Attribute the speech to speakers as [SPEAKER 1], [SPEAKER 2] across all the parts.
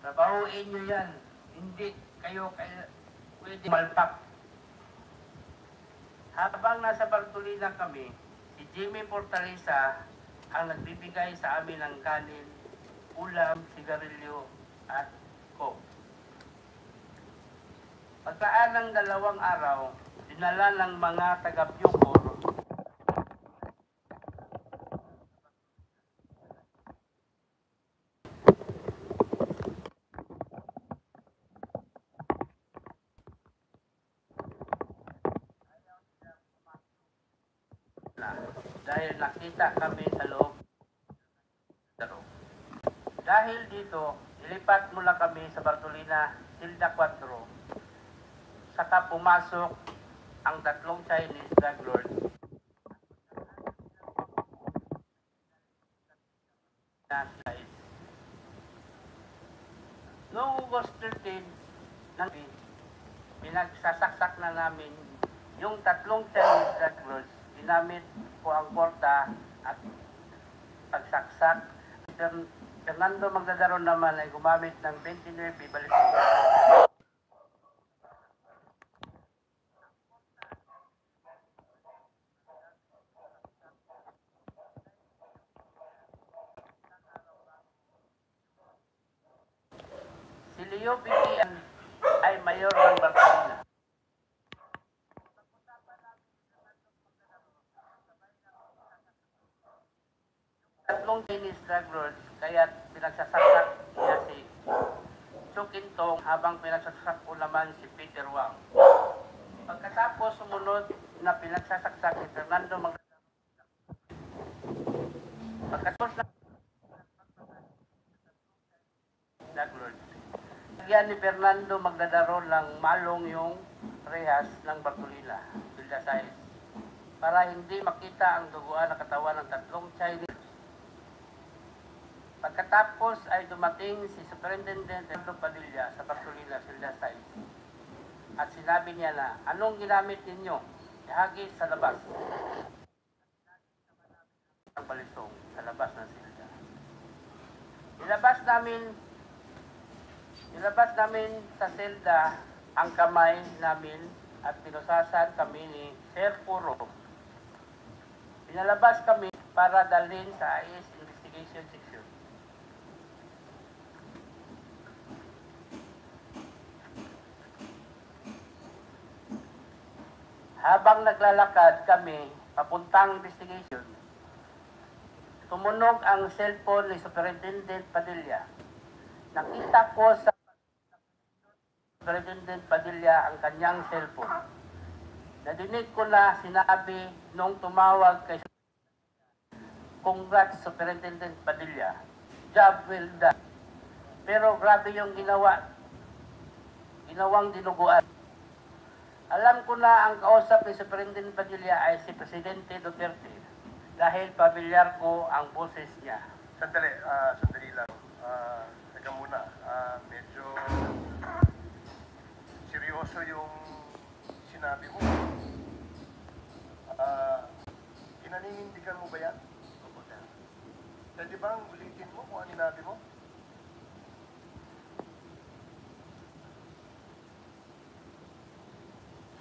[SPEAKER 1] Trabahuin nyo yan. Hindi kayo pwede malpak. Habang nasa Bartolina kami, si Jimmy Fortaleza ang nagbibigay sa amin ng kanin, ulam, sigarilyo, at coke. Pagkaan ng 2 araw, dinala ng mga taga-Bucor dahil nakita kami sa loob. Dahil dito, ilipat mula kami sa Bartolina, Silda 4, saka pumasok ang 3 Chinese drug lords na sila. Noong August 13, pinagsasaksak na namin yung 3 Chinese drug lords. Ginamit ko ang porta at pagsaksak. Fernando Magdadaron naman ay gumamit ng 29 balisong. Si Leo Pipian ay mayor ng Barcelona. Tatlong Chinese drug lords, kaya pinagsasaksak niya si Chukintong habang pinagsasaksak ko naman si Peter Wang. Pagkatapos sumunod na pinagsasaksak ni Fernando Magdadaron. Pagkatapos na drug lords, lagyan ni Fernando Magdadaron ng malong yung rehas ng Bartolina, Silda 6, para hindi makita ang duguan ng katawan ng 3 Chinese. Pagkatapos ay dumating si Superintendent Fernando Padilla sa Bartolina, Silda 6, at sinabi niya na, anong ginamit ninyo? Ihagis sa labas. Ang balisong sa labas ng silda. Nilabas namin sa silda ang kamay namin at pinusasan kami ni Sir Puro. Pinalabas kami para dalhin sa IS Investigation Section. Habang naglalakad kami papuntang investigation, tumunog ang cellphone ni Superintendent Padilla. Nakita ko sa Superintendent Padilla ang kanyang cellphone. Nadinig ko na sinabi nung tumawag kay Congrats Superintendent Padilla, job well done. Pero grabe yung ginawang dinuguan. Alam ko na ang kausap ni Superintendent Padilla ay si Presidente Duterte dahil pamilyar ko ang boses niya.
[SPEAKER 2] Sandali lang. Teka muna. Medyo seryoso yung sinabi mo. Pinaninindigan mo ba yan? Pwede bang ulitin mo kung ano sinabi mo?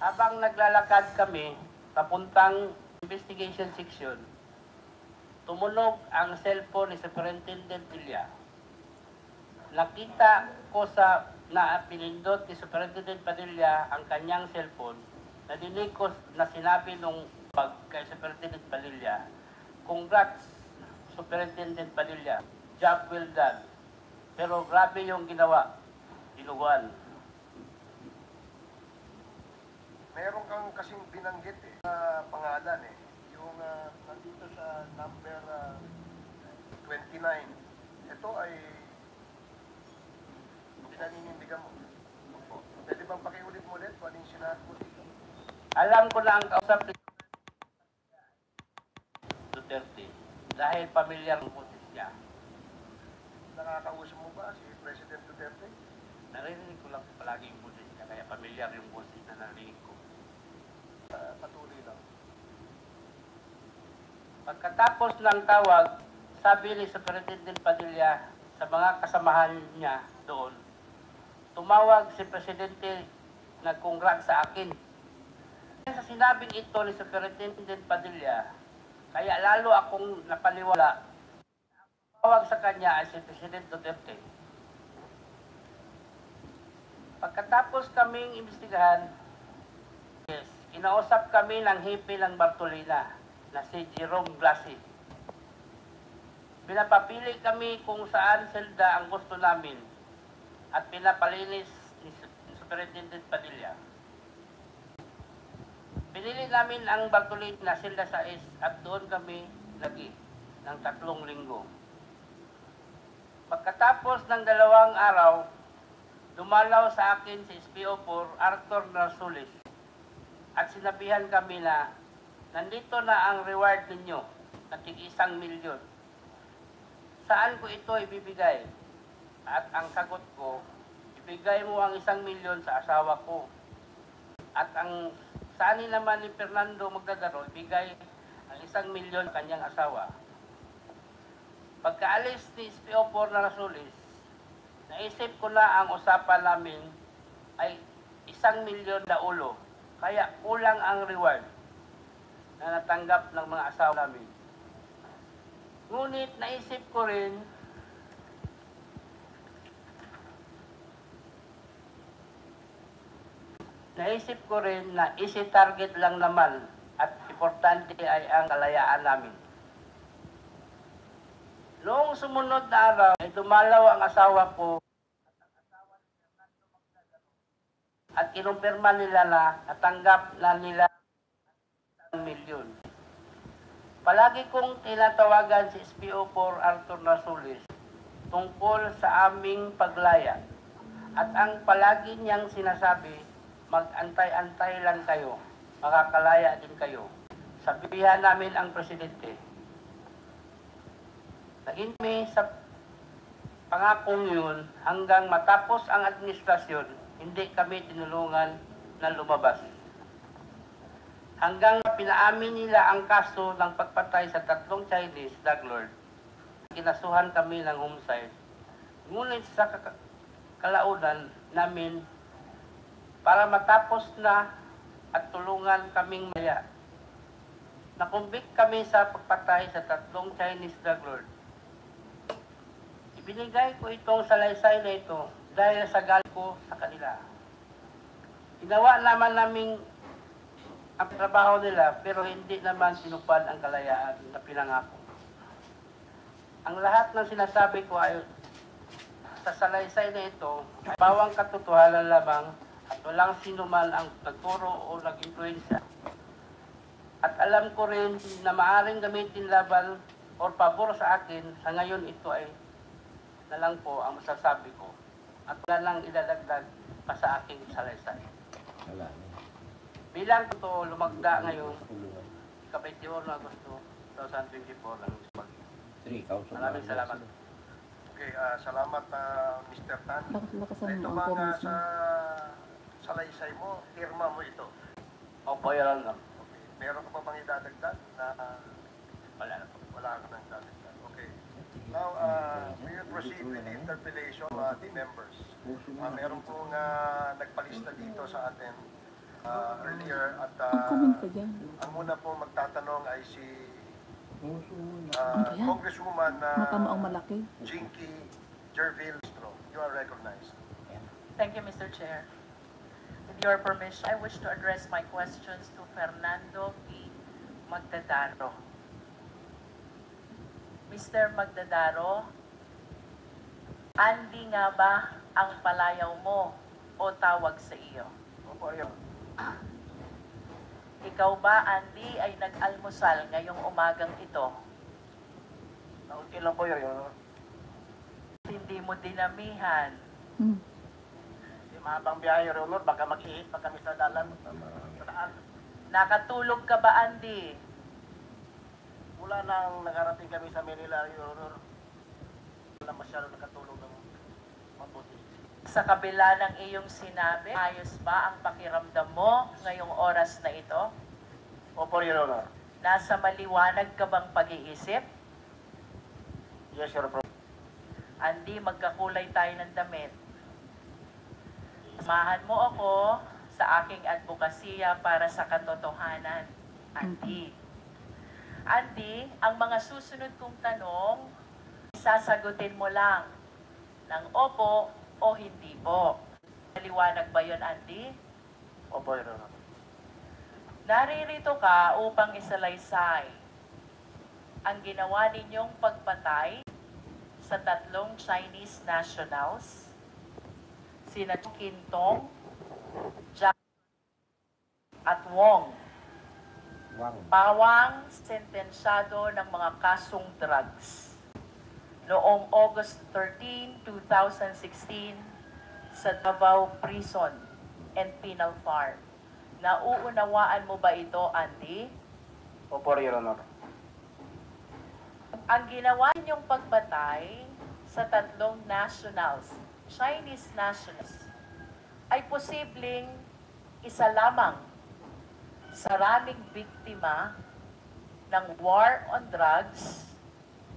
[SPEAKER 1] Habang naglalakad kami papuntang investigation section, tumunog ang cellphone ni Superintendent Padilla. Nakita ko na pinindot ni Superintendent Padilla ang kanyang cellphone. Nadinig ko na sinabi nung kay Superintendent Padilla, Congrats Superintendent Padilla, job well done. Pero grabe yung ginawa, dinuguan.
[SPEAKER 2] Meron kang kasing binanggit pangalan yung nandito sa number 29. Ito ay pinaninindigan mo. Pwede bang pakiulit mo ulit kung ano yung sinabi mo dito?
[SPEAKER 1] Alam ko na ang kausap ni Duterte dahil pamilyar ang boses niya.
[SPEAKER 2] Nakakausap mo ba si President Duterte?
[SPEAKER 1] Narinig ko lang palagi yung boses niya, kaya pamilyar yung boses na narinig ko.
[SPEAKER 2] Patuloy lang.
[SPEAKER 1] Pagkatapos ng tawag, sabi ni Superintendent Padilla sa mga kasamahan niya doon, tumawag si Presidente nag-congrats sa akin. Sa sinabing ito ni Superintendent Padilla, kaya lalo akong napaniwala, tumawag sa kanya ay si President Duterte. Pagkatapos kaming imbestigahan, yes, inausap kami ng hipi ng Bartolina na si Jerome Blasi. Pinapapili kami kung saan selda ang gusto namin at pinapalinis ni Superintendent Padilla. Pinili namin ang Bartolina selda 6 at doon kami lagi ng 3 linggo. Pagkatapos ng 2 araw, dumalaw sa akin si SPO4 Arthur Narsulis at sinabihan kami na nandito na ang reward ninyo na tig-1 milyon. Saan ko ito ibibigay? At ang sagot ko, ibigay mo ang 1 milyon sa asawa ko. At ang saan naman ni Fernando Magdadaro, ibigay ang 1 milyon sa kanyang asawa. Pagkaalis ni SPO4 Narsulis, naisip ko na ang usapan namin ay 1 milyon na ulo. Kaya kulang ang reward na natanggap ng mga asawa namin. Ngunit naisip ko rin na isi-target lang naman at importante ay ang kalayaan namin. Noong sumunod na araw ay dumalaw ang asawa ko at kinumpirma nila na natanggap na nila 1 milyon. Palagi kong tinatawagan si SPO4 Arthur Narsulis tungkol sa aming paglaya at ang palagi niyang sinasabi, mag-antay-antay lang kayo, makakalaya din kayo. Sabihan namin ang presidente. Naging kami sa pangakong yun hanggang matapos ang administrasyon, hindi kami tinulungan na lumabas. Hanggang pinaamin nila ang kaso ng pagpatay sa 3 Chinese drug lord, kinasuhan kami ng homicide. Ngunit sa kalaunan namin, para matapos na at tulungan kaming maya, nakumbik kami sa pagpatay sa 3 Chinese drug lord. Ibinigay ko itong salaysay na ito dahil sa galit ko sa kanila. Ginawa naman namin ang trabaho nila pero hindi naman sinupad ang kalayaan na pinangako. Ang lahat ng sinasabi ko ay sa salaysay na ito ay bawang katotohanan lamang at walang sino man ang nagturo o nag-influensya. At alam ko rin na maaaring gamitin laban o pabor sa akin, sa ngayon ito ay na lang po ang masasabi ko at wala lang idadagdag pa sa aking salaysay. Bilang ito lumagda ngayon, 21 Agosto 2024 lang. Maraming salamat.
[SPEAKER 2] Okay, salamat Mr. Tan. Ito ba sa salaysay mo, firma mo ito?
[SPEAKER 1] Opo, Your Honor.
[SPEAKER 2] Okay. Meron ka pa bang idadagdag na
[SPEAKER 1] Wala na po.
[SPEAKER 2] wala ka nang idadagdag? Okay. Now, we will proceed with the interpellation of the members. Meron pong nagpalista dito sa atin earlier at ang muna po magtatanong ay si Congresswoman
[SPEAKER 3] malaki.
[SPEAKER 2] Jinky Gerville-Stro. You are recognized.
[SPEAKER 4] Thank you, Mr. Chair. With your permission, I wish to address my questions to Fernando P. Magdadaro. Mr. Magdadaro, Andy nga ba ang palayaw mo o tawag sa iyo?
[SPEAKER 2] Opo, ayun.
[SPEAKER 4] Ikaw ba, Andy, ay nag-almusal ngayong umagang ito?
[SPEAKER 2] Naunti lang po yun.
[SPEAKER 4] Hindi mo dinamihan.
[SPEAKER 2] Mahabang biyahe, Your Honor, baka mag-ihit pa kami sa dalan. Sa daan.
[SPEAKER 4] Nakatulog ka ba, Andy?
[SPEAKER 2] Mula nang nakarating kami sa Manila, Your Honor, wala masyado nakatulog ng mabuti.
[SPEAKER 4] Sa kabila ng iyong sinabi, ayos ba ang pakiramdam mo ngayong oras na ito?
[SPEAKER 2] Opo, Your Honor.
[SPEAKER 4] Nasa maliwanag ka bang pag-iisip?
[SPEAKER 2] Yes, Your Honor.
[SPEAKER 4] Andy, magkakulay tayo ng damit. Samahan mo ako sa aking advokasya para sa katotohanan, Andy. Andy, ang mga susunod kong tanong, sasagutin mo lang ng opo o hindi po. Maliwanag ba yun, Andy?
[SPEAKER 1] Opo, Your Honor.
[SPEAKER 4] Naririto ka upang isalaysay ang ginawa ninyong pagpatay sa tatlong Chinese nationals, sina Kintong, Jack at Wong. Pawang sentensyado ng mga kasong drugs noong August 13, 2016 sa Davao Prison and Penal Farm. Nauunawaan mo ba ito, Andy?
[SPEAKER 1] Opo, Your Honor.
[SPEAKER 4] Ang ginawa ninyong pagpatay sa tatlong nationals, Chinese nationals, ay posibleng isa lamang sa maraming biktima ng war on drugs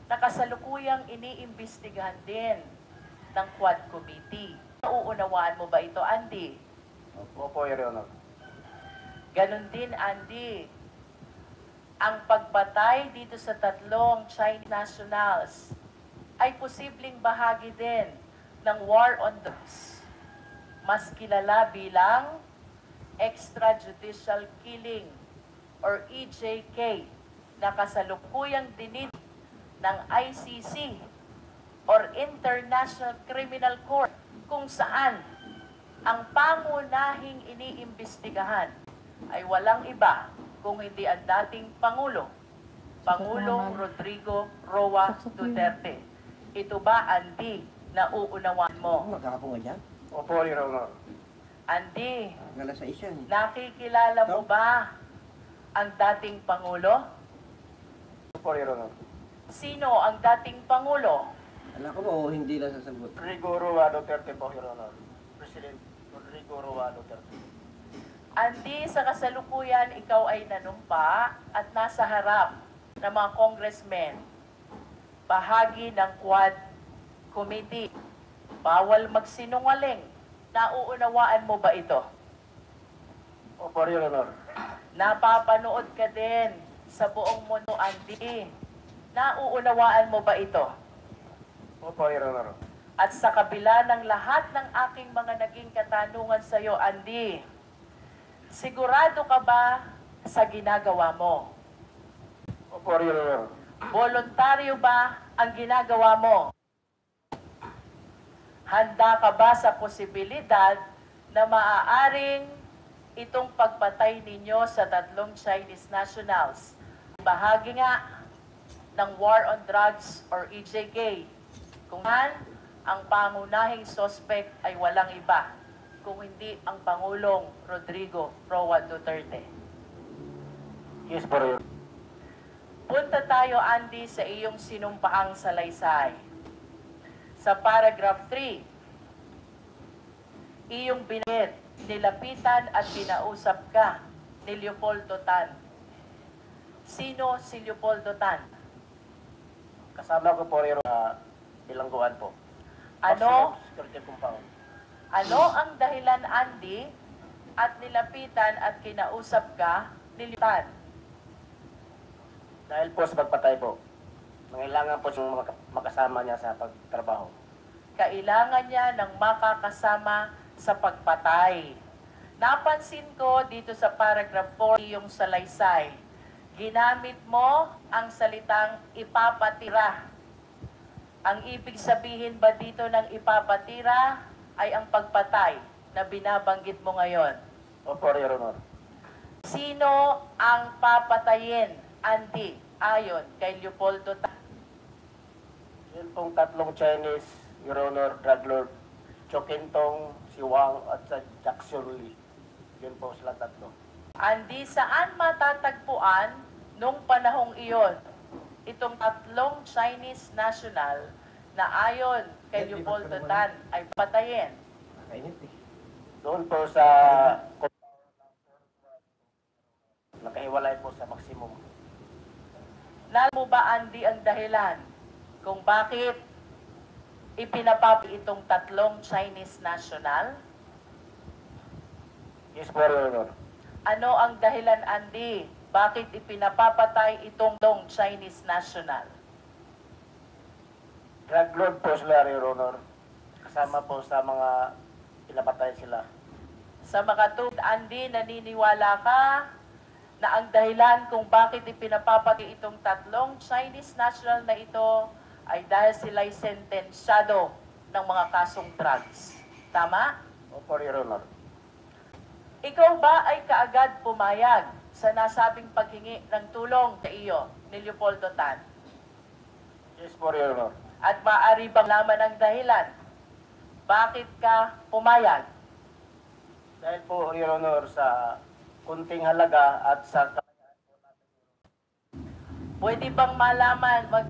[SPEAKER 4] na kasalukuyang iniimbestigahan din ng Quad Committee. Nauunawaan mo ba ito, Andy?
[SPEAKER 1] Opo, Your Honor.
[SPEAKER 4] Ganon din, Andy. Ang pagpatay dito sa tatlong Chinese nationals ay posibleng bahagi din ng war on drugs. Mas kilala bilang extrajudicial killing or EJK na kasalukuyang dinid ng ICC or International Criminal Court kung saan ang pangunahing iniimbestigahan ay walang iba kung hindi ang dating Pangulong Rodrigo Roa Duterte. Ito ba, Andy, nauunawaan mo?
[SPEAKER 3] Magkakapunga dyan?
[SPEAKER 1] Opo, Your Honor.
[SPEAKER 4] Andy,
[SPEAKER 3] Galas sa isa eh.
[SPEAKER 4] nakikilala mo ba ang dating Pangulo?
[SPEAKER 1] Opo, Your Honor.
[SPEAKER 4] Sino ang dating Pangulo?
[SPEAKER 3] Alam ko mo, hindi lang sasagot.
[SPEAKER 1] Rodrigo Roa Duterte po, Your Honor. President Rodrigo Roa Duterte.
[SPEAKER 4] Andy, sa kasalukuyan, ikaw ay nanumpa at nasa harap ng mga congressmen. Bahagi ng Quad Committee. Bawal magsinungaling. Nauunawaan mo ba ito?
[SPEAKER 1] Opo, Your Honor.
[SPEAKER 4] Napapanood ka din sa buong mundo, Andy. Nauunawaan mo ba ito?
[SPEAKER 1] Opo, Your Honor.
[SPEAKER 4] At sa kabila ng lahat ng aking mga naging katanungan sa iyo, Andy, sigurado ka ba sa ginagawa mo?
[SPEAKER 1] Opo, Your Honor.
[SPEAKER 4] Voluntaryo ba ang ginagawa mo? Handa ka ba sa posibilidad na maaaring itong pagpatay ninyo sa tatlong Chinese nationals, bahagi nga ng war on drugs or EJK, kung saan ang pangunahing suspect ay walang iba, kung hindi ang Pangulong Rodrigo Roa Duterte?
[SPEAKER 1] Yes, po, Your Honor.
[SPEAKER 4] Punta tayo, Andy, sa iyong sinumpaang salaysay. Sa paragraph 3, iyong binigit, nilapitan at pinausap ka ni Leopoldo Tan. Sino si Leopoldo Tan?
[SPEAKER 1] Kasama ko po, Your Honor, bilangguan po.
[SPEAKER 4] Ano?
[SPEAKER 1] Security compound.
[SPEAKER 4] Ano ang dahilan, Andy, at nilapitan at kinausap ka ni Leopoldo Tan?
[SPEAKER 1] Dahil po sa pagpatay po, nangailangan po siyang makasama niya sa pagtrabaho.
[SPEAKER 4] Kailangan niya ng makakasama sa pagpatay. Napansin ko dito sa paragraph 4 yung salaysay. Ginamit mo ang salitang ipapatira. Ang ibig sabihin ba dito ng ipapatira ay ang pagpatay na binabanggit mo ngayon?
[SPEAKER 1] Opo, Your Honor.
[SPEAKER 4] Sino ang papatayin, Andy, ayon kay Leopoldo Tan?
[SPEAKER 1] Yun pong tatlong Chinese, Your Honor, drug lord, Chokintong, si Wang at sa Jackson Lee. Yun po sila tatlo.
[SPEAKER 4] Andy, saan matatagpuan nung panahong iyon itong tatlong Chinese national na ayon kay Leopoldo Tan ay patayin?
[SPEAKER 3] Kainit eh.
[SPEAKER 1] Doon po sa nakahiwalay po sa maximum.
[SPEAKER 4] Alam mo ba, Andy, ang dahilan kung bakit ipinapatay itong tatlong Chinese national?
[SPEAKER 3] Yes po, Your Honor.
[SPEAKER 4] Ano ang dahilan, Andy? Bakit ipinapapatay itong Chinese national?
[SPEAKER 3] Drug lord po sila, Your Honor. Kasama po sa mga pinapatay sila.
[SPEAKER 4] Sa makatulad, Andy, naniniwala ka na ang dahilan kung bakit ipinapapatay itong tatlong Chinese national na ito ay dahil sila'y sentensyado ng mga kasong drugs. Tama?
[SPEAKER 3] Opo, Your Honor.
[SPEAKER 4] Ikaw ba ay kaagad pumayag sa nasabing paghingi ng tulong sa iyo ni Leopoldo Tan?
[SPEAKER 3] Yes po, Your Honor.
[SPEAKER 4] At maaari bang laman ang dahilan? Bakit ka pumayag?
[SPEAKER 3] Dahil po, Your Honor, sa kunting halaga at sa
[SPEAKER 4] Pwede bang malaman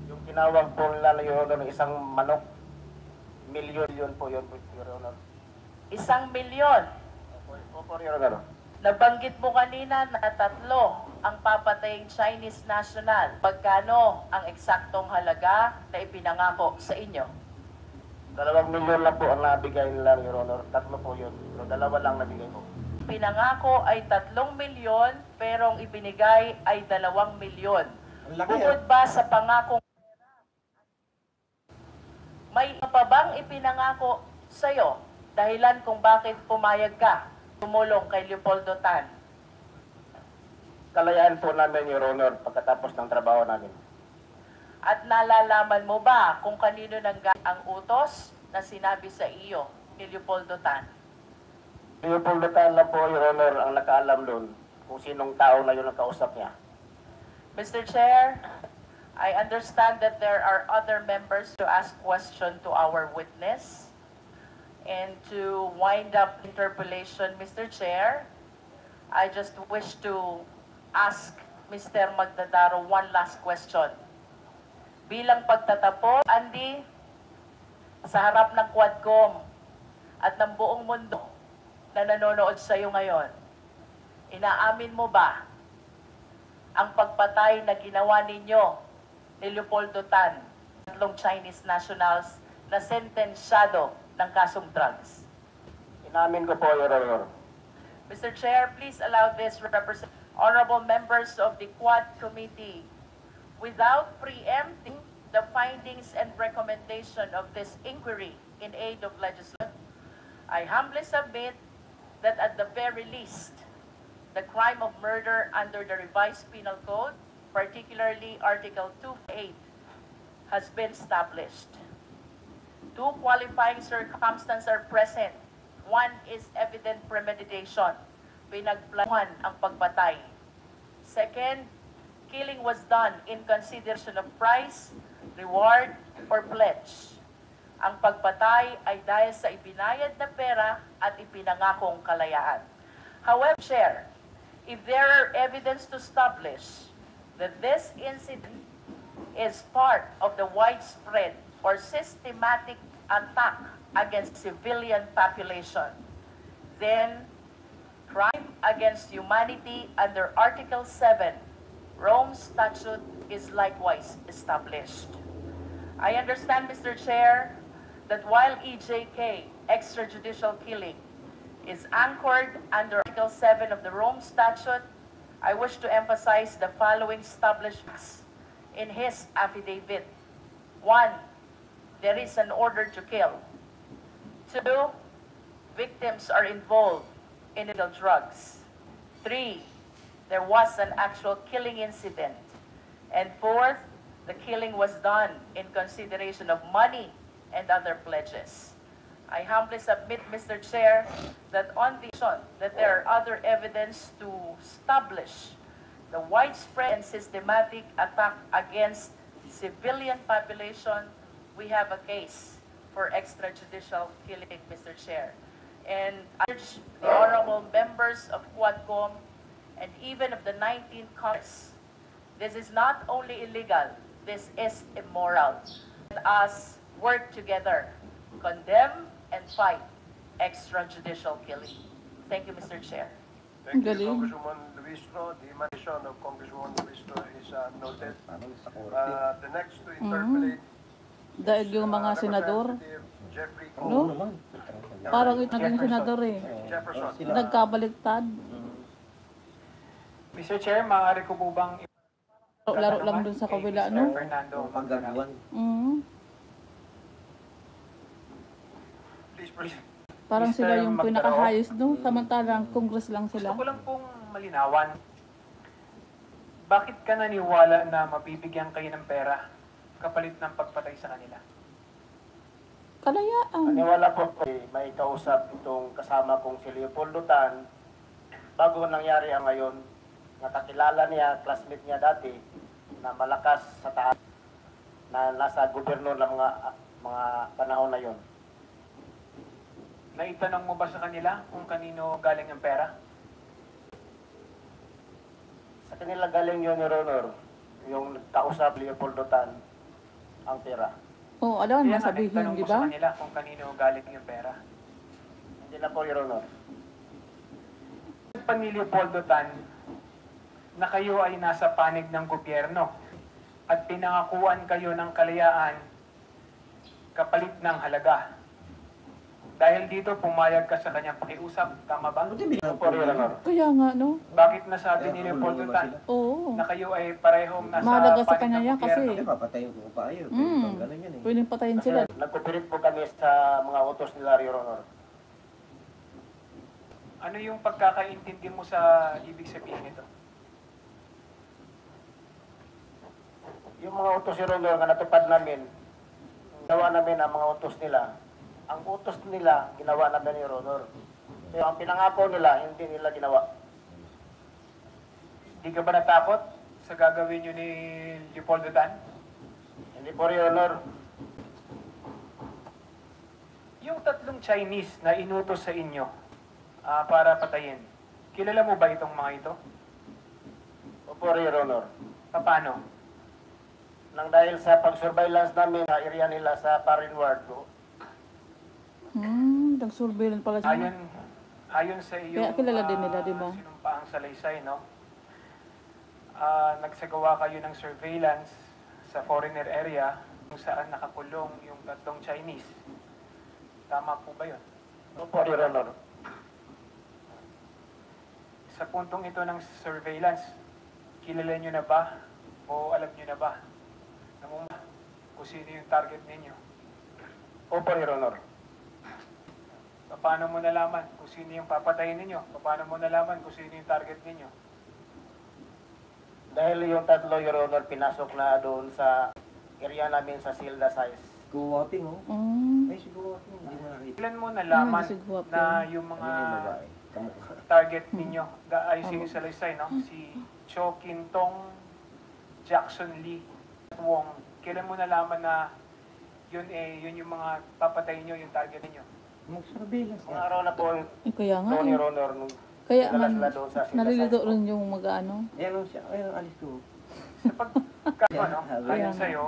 [SPEAKER 3] yung tinawag po nila, Your Honor, ng isang manok, milyon po yun, Your Honor.
[SPEAKER 4] 1 milyon?
[SPEAKER 3] Opo, Your Honor.
[SPEAKER 4] Nabanggit mo kanina na 3 ang papataying Chinese national. Pagkano ang eksaktong halaga na ipinangako sa inyo?
[SPEAKER 3] 2 milyon lang po ang nabigay nila, Your Honor. 3 po yun. Pero 2 lang nabigay po.
[SPEAKER 4] Pinangako ay 3 milyon, pero ang ibinigay ay 2 milyon. Bukod ba sa pangakong pera, may iba pa bang ipinangako sa'yo? Dahilan kung bakit pumayag ka tumulong kay Leopoldo Tan?
[SPEAKER 3] Kalayaan po namin, Your Honor, pagkatapos ng trabaho namin.
[SPEAKER 4] At nalalaman mo ba kung kanino nanggaling ang utos na sinabi sa iyo ni Leopoldo Tan?
[SPEAKER 3] Leopoldo Tan lang po, Your Honor, ang nakaalam doon kung sinong tao na yun ang kausap niya.
[SPEAKER 4] Mr. Chair, I understand that there are other members to ask question to our witness. And to wind up interpellation, Mr. Chair, I just wish to ask Mr. Magdadaro one last question. Bilang pagtatapos, Andy, sa harap ng Quadcom at ng buong mundo na nanonood sa iyo ngayon, inaamin mo ba ang pagpatay na ginawa ninyo ni Leopoldo Tan, 3 Chinese nationals na sentensyado ng kasong drugs?
[SPEAKER 3] Inamin ko po, Your Honor.
[SPEAKER 4] Mr. Chair, please allow this represent honorable members of the Quad Committee, without preempting the findings and recommendation of this inquiry in aid of legislation, I humbly submit that at the very least, the crime of murder under the revised penal code, particularly Article 248, has been established. 2 qualifying circumstances are present. One is evident premeditation. Pinagplanuhan ang pagpatay. Second, killing was done in consideration of price, reward, or pledge. Ang pagpatay ay dahil sa ibinayad na pera at ipinangakong kalayaan. However, Chair, if there are evidence to establish that this incident is part of the widespread or systematic attack against civilian population, then crime against humanity under Article 7, Rome Statute, is likewise established. I understand, Mr. Chair, that while EJK, extrajudicial killing, is anchored under Article 7 of the Rome Statute, I wish to emphasize the following established facts in his affidavit. 1, there is an order to kill. 2, victims are involved in illegal drugs. 3, there was an actual killing incident. And 4th, the killing was done in consideration of money and other pledges. I humbly submit, Mr. Chair, that on the issue that there are other evidence to establish the widespread and systematic attack against civilian population, we have a case for extrajudicial killing, Mr. Chair. And I urge the honorable members of Quadcom and even of the 19th Congress, this is not only illegal, this is immoral. Let us work together, condemn and fight extrajudicial killing. Thank you, Mr. Chair.
[SPEAKER 2] Thank you,
[SPEAKER 5] Galing.
[SPEAKER 2] Congresswoman Luistro. The interpellation of Congresswoman Cristo is noted. The next to interpellate
[SPEAKER 5] Dahil yung mga senador,
[SPEAKER 2] Representative Jeffrey
[SPEAKER 5] no? Parang ito naging senador eh.
[SPEAKER 2] Jefferson.
[SPEAKER 5] Nagkabaliktad.
[SPEAKER 6] Mr. Chair, maaari ko po bang
[SPEAKER 5] Laro lang dun sa kabila, no?
[SPEAKER 6] Fernando Magdalena.
[SPEAKER 2] Please proceed.
[SPEAKER 5] Parang
[SPEAKER 6] Mr.
[SPEAKER 5] sila yung
[SPEAKER 6] Magdaro.
[SPEAKER 5] pinakahayos, no? Samantalang Congress lang
[SPEAKER 6] Gusto
[SPEAKER 5] sila.
[SPEAKER 6] ko lang pong malinawan. Bakit ka naniwala na mabibigyan kayo ng pera kapalit ng pagpatay sa kanila?
[SPEAKER 5] Kalayaan.
[SPEAKER 3] Paniwala po may kausap itong kasama kong si Leopoldo Tan bago nangyari ang ngayon. Nakakilala niya, classmate niya dati na malakas sa taas na nasa gobyerno ng mga panahon na yon.
[SPEAKER 6] Naitanong mo ba sa kanila kung kanino galing ang pera?
[SPEAKER 3] Sa kanila galing yun, Your Honor, yung kausap Leopoldo Tan ang pera.
[SPEAKER 5] Oo, alam mo
[SPEAKER 6] Kaya nga,
[SPEAKER 5] sabihin,
[SPEAKER 6] naitanong
[SPEAKER 5] di
[SPEAKER 6] mo sa
[SPEAKER 5] ba?
[SPEAKER 6] kanila kung kanino galing yung pera.
[SPEAKER 3] Hindi na po, Your Honor.
[SPEAKER 6] Pa ni Leopoldo Tan na kayo ay nasa panig ng gobyerno at pinangakuan kayo ng kalayaan kapalit ng halaga. Dahil dito, pumayag ka sa kanyang pakiusap. Tama ba?
[SPEAKER 3] Opo, Your Honor.
[SPEAKER 5] Kaya nga, no?
[SPEAKER 6] Bakit nasabi ni Leopoldo Tan
[SPEAKER 5] Oo.
[SPEAKER 6] na kayo ay parehong nasa
[SPEAKER 5] Mahalaga sa
[SPEAKER 6] panig
[SPEAKER 5] kanya
[SPEAKER 6] ng
[SPEAKER 5] yan kasi.
[SPEAKER 6] gobyerno?
[SPEAKER 7] Papatayin ko pa ayaw. Ganun yan eh.
[SPEAKER 5] Pwedeng patayin sila.
[SPEAKER 3] Nagkupirit po kami sa mga utos nila, Your Honor.
[SPEAKER 6] Ano yung pagkakaintindi mo sa ibig sabihin nito?
[SPEAKER 3] Yung mga utos, Your Honor, na natupad namin, ginawa namin ang mga utos nila. Ang utos nila, ginawa namin, Your Honor. Pero ang pinangako nila, hindi nila ginawa.
[SPEAKER 6] Hindi ka ba natakot sa gagawin nyo ni Leopoldo Tan?
[SPEAKER 3] Hindi po, Your Honor.
[SPEAKER 6] Yung tatlong Chinese na inutos sa inyo para patayin, kilala mo ba itong mga ito?
[SPEAKER 3] Opo, Your Honor.
[SPEAKER 6] Paano?
[SPEAKER 3] Nang dahil sa pag-surveillance namin sa area nila sa Parin Ward,
[SPEAKER 5] Nag-surveillance pala sila.
[SPEAKER 6] Ayon sa iyo,
[SPEAKER 5] Kaya kilala din nila, di ba?
[SPEAKER 6] sinumpaang salaysay, no? Nagsagawa kayo ng surveillance sa foreigner area kung saan nakakulong yung tatlong Chinese. Tama po ba yun?
[SPEAKER 3] opo, Your Honor.
[SPEAKER 6] Sa puntong ito ng surveillance, kilala nyo na ba o alam nyo na ba kung sino yung target ninyo?
[SPEAKER 3] Opo, Your Honor.
[SPEAKER 6] Paano mo nalaman kung sino yung papatayin ninyo? Paano mo nalaman kung sino yung target ninyo?
[SPEAKER 3] Dahil yung tatlo, Your Honor, pinasok na doon sa area namin sa Silda Size.
[SPEAKER 7] Guwaping oh.
[SPEAKER 5] Mm.
[SPEAKER 7] Ay, si Guwaping. Hindi mo nakita.
[SPEAKER 6] Ilan mo nalaman
[SPEAKER 5] Ay, si Guwapo.
[SPEAKER 6] na yung mga
[SPEAKER 7] Ano yung babae? Kamukha.
[SPEAKER 6] target ninyo, ayos yung salaysay, no? Si Cho Kin Tong, Jackson Lee, at Wong. Kailan mo nalaman na yun yung mga papatayin nyo, yung target ninyo?
[SPEAKER 7] Mag-surveillance
[SPEAKER 3] Mga araw na po
[SPEAKER 5] Kaya nga,
[SPEAKER 3] doon,
[SPEAKER 5] eh.
[SPEAKER 3] Your Honor, nung
[SPEAKER 5] Kaya
[SPEAKER 3] dinala
[SPEAKER 5] man,
[SPEAKER 3] sila doon sa Silda
[SPEAKER 5] nalilito
[SPEAKER 3] Size.
[SPEAKER 5] rin yung mag-ano.
[SPEAKER 7] Yan ang siya. Ayun, alis ko.
[SPEAKER 6] Sa pagkano, no?
[SPEAKER 5] Kaya
[SPEAKER 6] Ayon
[SPEAKER 5] nga.
[SPEAKER 6] sa'yo,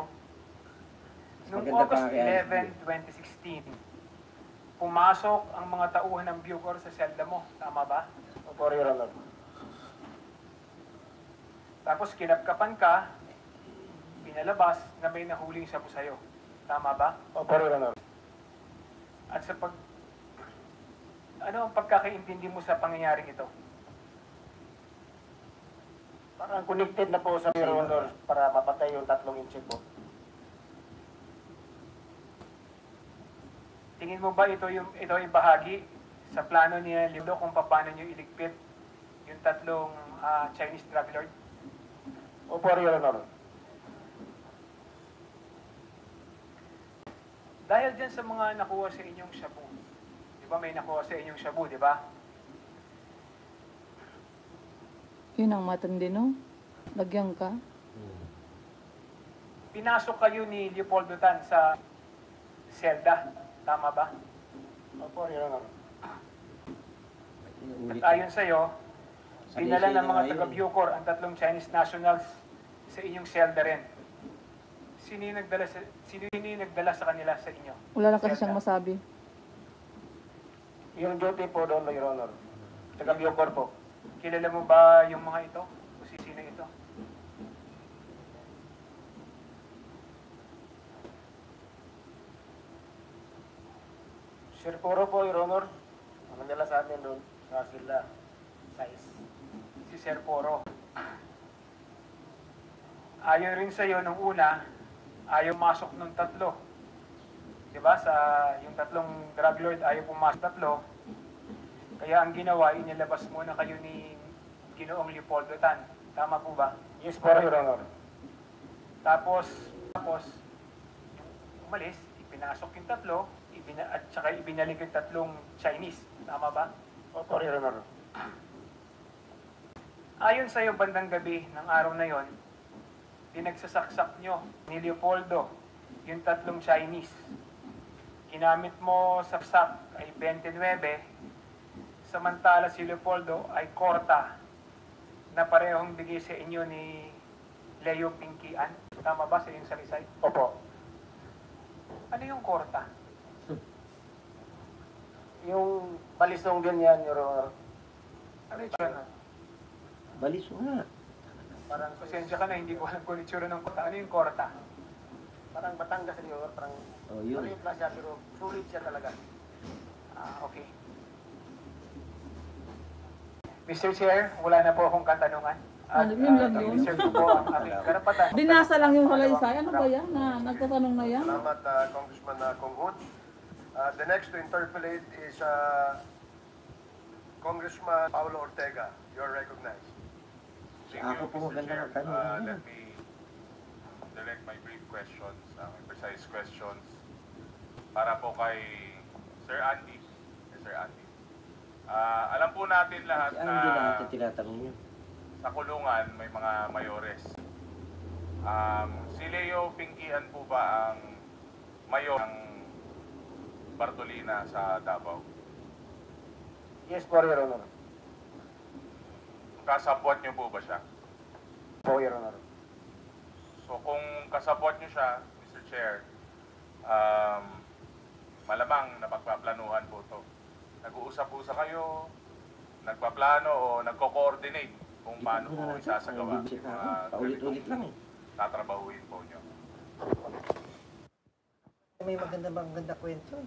[SPEAKER 6] noong
[SPEAKER 7] Maganda
[SPEAKER 6] August
[SPEAKER 7] pa kaya.
[SPEAKER 6] 11, 2016, pumasok ang mga tauhan ng Bucor sa selda mo. Tama ba?
[SPEAKER 3] Opo, Your Honor.
[SPEAKER 6] Tapos kinapkapan ka, pinalabas na may nahuling sabu sa'yo. Tama ba?
[SPEAKER 3] Opo, Your Honor.
[SPEAKER 6] At sa ano ang pagkakaintindi mo sa pangyayaring ito?
[SPEAKER 3] Parang connected na po sa Your Honor para mapatay yung tatlong inchik po.
[SPEAKER 6] Tingin mo ba ito ay bahagi sa plano ni Lido kung paano niyo iligpit yung tatlong Chinese drug lord?
[SPEAKER 3] Opo, Your Honor.
[SPEAKER 6] Dahil dyan sa mga nakuha sa inyong shabu, di ba may nakuha sa inyong shabu, di ba?
[SPEAKER 5] Yun ang matindi, no? Lagyan ka.
[SPEAKER 6] Pinasok kayo ni Leopoldo Tan sa selda, tama ba?
[SPEAKER 3] Opo, Your Honor.
[SPEAKER 6] At ayon sa'yo, dinala ng mga taga-Bucor ang tatlong Chinese nationals sa inyong selda rin. Sino yung nagdala sa kanila sa inyo?
[SPEAKER 5] Wala lang kasi
[SPEAKER 6] Selda.
[SPEAKER 5] siyang masabi.
[SPEAKER 3] Yung duty po doon, Your Honor. Taga Bucor po.
[SPEAKER 6] Kilala mo ba yung mga ito? Kung sino
[SPEAKER 3] Sir Puro po, Your Honor. Ang nila sa atin doon, sa sila, size.
[SPEAKER 6] Si Sir Poro. Ayaw rin sa'yo nung una, ayaw masok nung tatlo. Diba? Sa yung tatlong drug lord, ayaw pumasok tatlo. Kaya ang ginawa, inilabas muna kayo ni Ginoong Leopoldo Tan. Tama po ba?
[SPEAKER 3] Yes po, Your Honor.
[SPEAKER 6] Tapos, umalis, ipinasok yung tatlo, at saka ibinalik yung tatlong Chinese. Tama ba?
[SPEAKER 3] Opo, Your Honor.
[SPEAKER 6] Ayon sa iyo, bandang gabi ng araw na yon, pinagsasaksak nyo ni Leopoldo yung tatlong Chinese. Ginamit mo sa sak ay 29, samantala si Leopoldo ay korta na parehong bigay sa inyo ni Leo Pinkian. Tama ba sa iyong salisay?
[SPEAKER 3] Opo.
[SPEAKER 6] Ano yung korta?
[SPEAKER 3] Yung balisong ganyan, Your Honor.
[SPEAKER 6] Ano yung tsura?
[SPEAKER 7] Baliso nga.
[SPEAKER 3] Parang,
[SPEAKER 6] Pasensya ka na, hindi ko alam kung yung tsura ng korta. Ano yung korta?
[SPEAKER 3] parang Batangas, Your Honor. Parang,
[SPEAKER 7] Oh, yun.
[SPEAKER 3] maliit lang siya, pero sulit siya talaga.
[SPEAKER 6] Okay. Mr. Chair, wala na po akong katanungan. At
[SPEAKER 5] Yun lang yun.
[SPEAKER 6] reserve ko po ang aking karapatan.
[SPEAKER 5] Binasa lang yung salaysay. Ano ba yan? Na nagtatanong na yan?
[SPEAKER 2] Salamat, Congressman Konghut. The next to interpolate is Congressman Paulo Ortega. You're recognized.
[SPEAKER 8] Thank
[SPEAKER 7] Ako
[SPEAKER 8] you,
[SPEAKER 7] po
[SPEAKER 8] Mr.
[SPEAKER 7] maganda
[SPEAKER 8] Chair.
[SPEAKER 7] ng tanong.
[SPEAKER 8] Let me direct my brief questions, my precise questions, para po kay Sir Andy. Sir Andy. Alam po natin lahat
[SPEAKER 7] Si
[SPEAKER 8] na
[SPEAKER 7] Andy na ito tinatanong niyo.
[SPEAKER 8] sa kulungan may mga mayores. Si Leo Pinkian po ba ang mayor ng Bartolina sa Davao?
[SPEAKER 3] Yes po, Your Honor.
[SPEAKER 8] Kasabwat niyo po ba siya?
[SPEAKER 3] Po, Your Honor.
[SPEAKER 8] So kung kasabwat niyo siya, Mr. Chair, malamang napagpaplanuhan po to. Nag-uusap-usap kayo, nagpaplano o nagko-coordinate kung paano po isasagawa yung mga
[SPEAKER 7] Paulit-ulit lang eh.
[SPEAKER 8] tatrabahuin po niyo.
[SPEAKER 7] May maganda kwento.